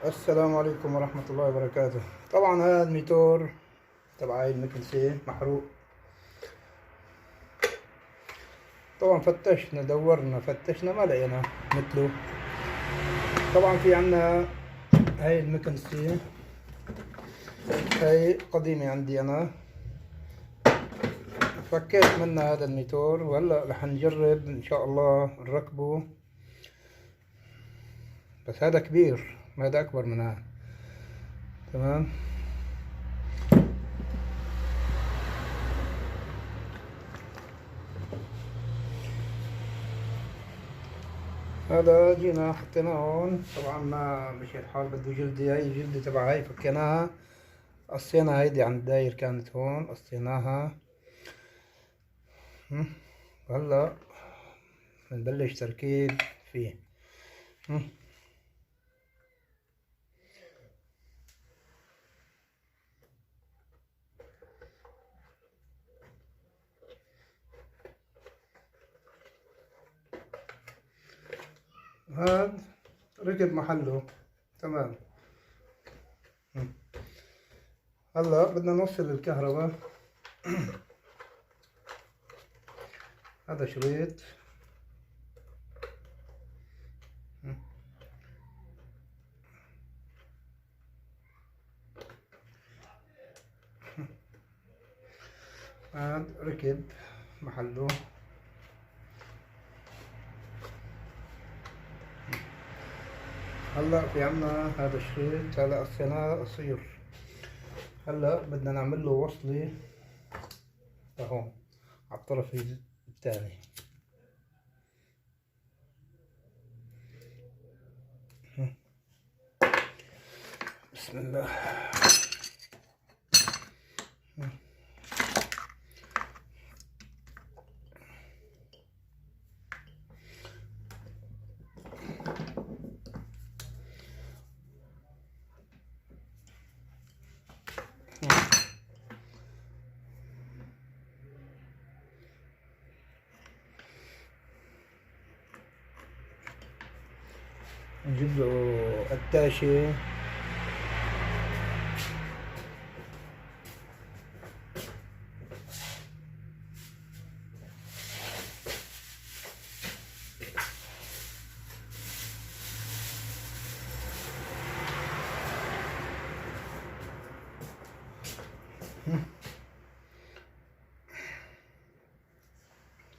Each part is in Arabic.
السلام عليكم ورحمة الله وبركاته. طبعا هذا الميتور تبع هاي المكنسة محروق. طبعا فتشنا ما لقينا مثله. طبعا في عنا هاي المكنسة، هاي قديمة عندي أنا، فكيت منها هذا الميتور وهلا رح نجرب إن شاء الله نركبه. بس هذا كبير، هذا أكبر من هذا. تمام. هذا جينا حطيناه هون. طبعا ما مشي الحال، بده جلدة. هاي الجلدة تبع هاي فكيناها، قصينا هيدي عند الداير، كانت هون قصيناها. هلا بنبلش تركيب فيه. هاد ركب محله تمام. هلا بدنا نوصل الكهرباء. هذا شريط. هاد ركب محله. هلا في عنا هذا الشريط، هلا قصيناه قصير. هلا بدنا نعمل له وصلة لهون على الطرف الثاني. بسم الله. نجيب له التاشة.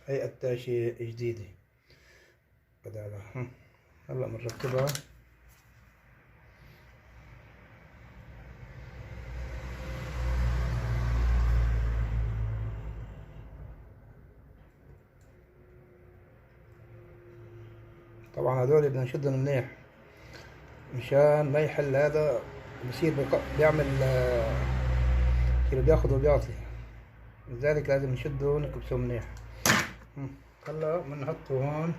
هي التاشة جديدة بدالها. هلا بنركبها. طبعا هذول بدنا نشدهم منيح مشان ما يحل هذا. بصير بيعمل كده، بياخد وبيعطي. لذلك لازم نشده ونكبسه منيح. هلا بنحطه هون.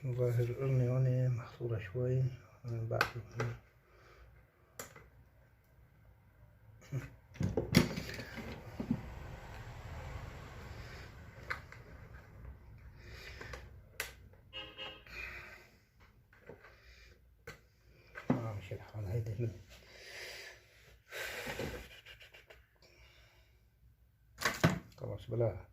ظاهر القرنة هون محصورة شوي من بعد. مش الحال هيدي من خلاص بلاها.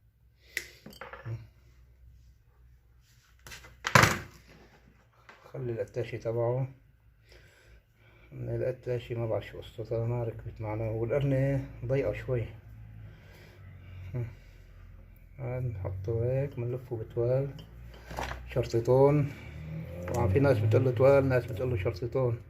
خلي الأتاشي تبعه من الأتاشي، ما بعرف شو قصتها، ما ركبت معنا. والقرنة ضيقة شوي. هاد نحطه هيك، بنلفه بتوال شرطتين. طبعا في ناس بتقول توال، ناس بتقول شرطتين.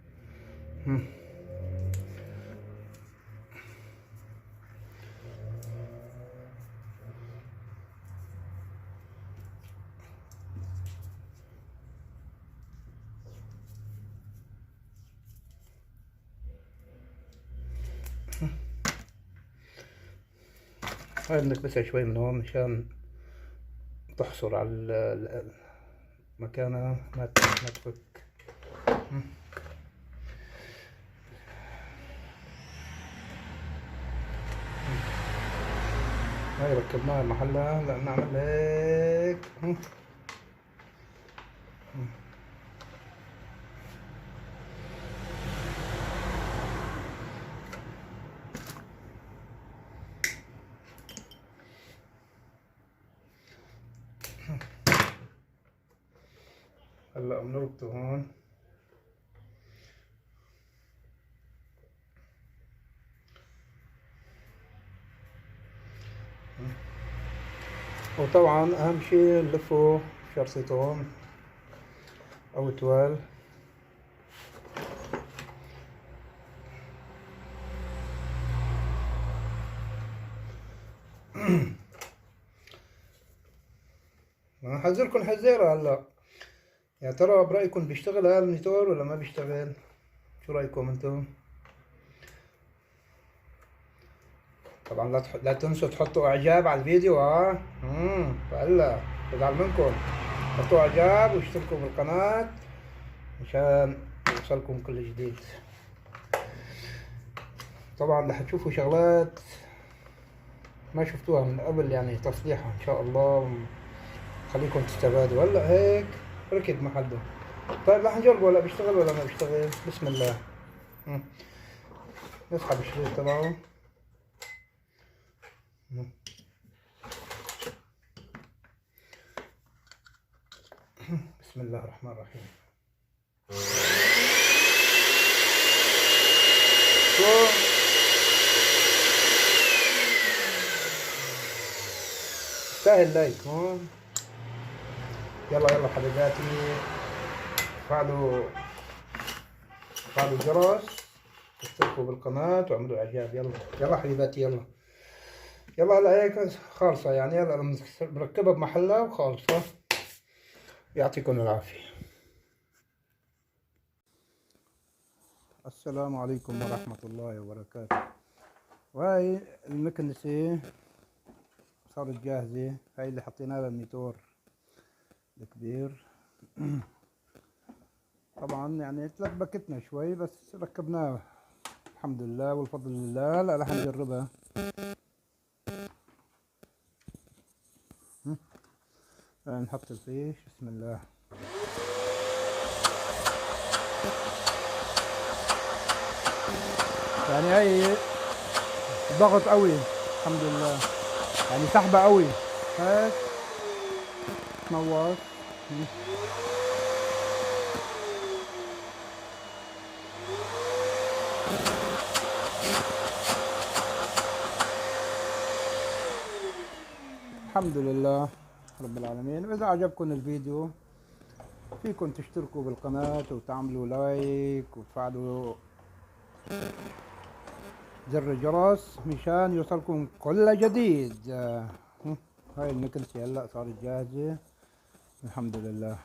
هاي بنكبسها شوي من هون مشان تحصر على مكانها ما تفك. هاي ركبناها محلها. هلا نعمل هيك. هلا بنربطه هون. وطبعا اهم شي نلفه شرطتين او توال. انا حذركم حذيرة. هلا يا ترى برأيكم بيشتغل هذا الموتور ولا ما بيشتغل؟ شو رأيكم انتم؟ طبعا لا تنسوا تحطوا اعجاب على الفيديو. فهلا بزعل منكم. حطوا اعجاب واشتركوا بالقناة مشان يوصلكم كل جديد. طبعا رح تشوفوا شغلات ما شفتوها من قبل، يعني تصليحها ان شاء الله خليكم تستفادوا. هلا هيك ركب محله. طيب رح نجربه هلا بيشتغل ولا ما بيشتغل. بسم الله. نسحب الشريط تبعه. بسم الله الرحمن الرحيم. سهل لايك هون. يلا حبيباتي، فعلوا الجرس، اشتركوا بالقناة واعملوا اعجاب. يلا حبيباتي يلا هلا هيك خالصة يعني. يلا بركبها بمحلها وخالصة. يعطيكم العافية. السلام عليكم ورحمة الله وبركاته. وهي المكنسة صارت جاهزة. هاي اللي حطينا لها الميتور الكبير. طبعا يعني تلبكتنا شوي بس ركبناها الحمد لله والفضل لله. هلا رح نجربها. نحط الفيش. بسم الله. يعني هاي ضغط قوي الحمد لله، يعني سحبة قوي. هيك نواص. الحمد لله رب العالمين. وإذا عجبكم الفيديو فيكم تشتركوا بالقناة وتعملوا لايك وتفعلوا زر الجرس مشان يوصلكم كل جديد. هاي المكنسة هلا صارت جاهزة الحمد لله.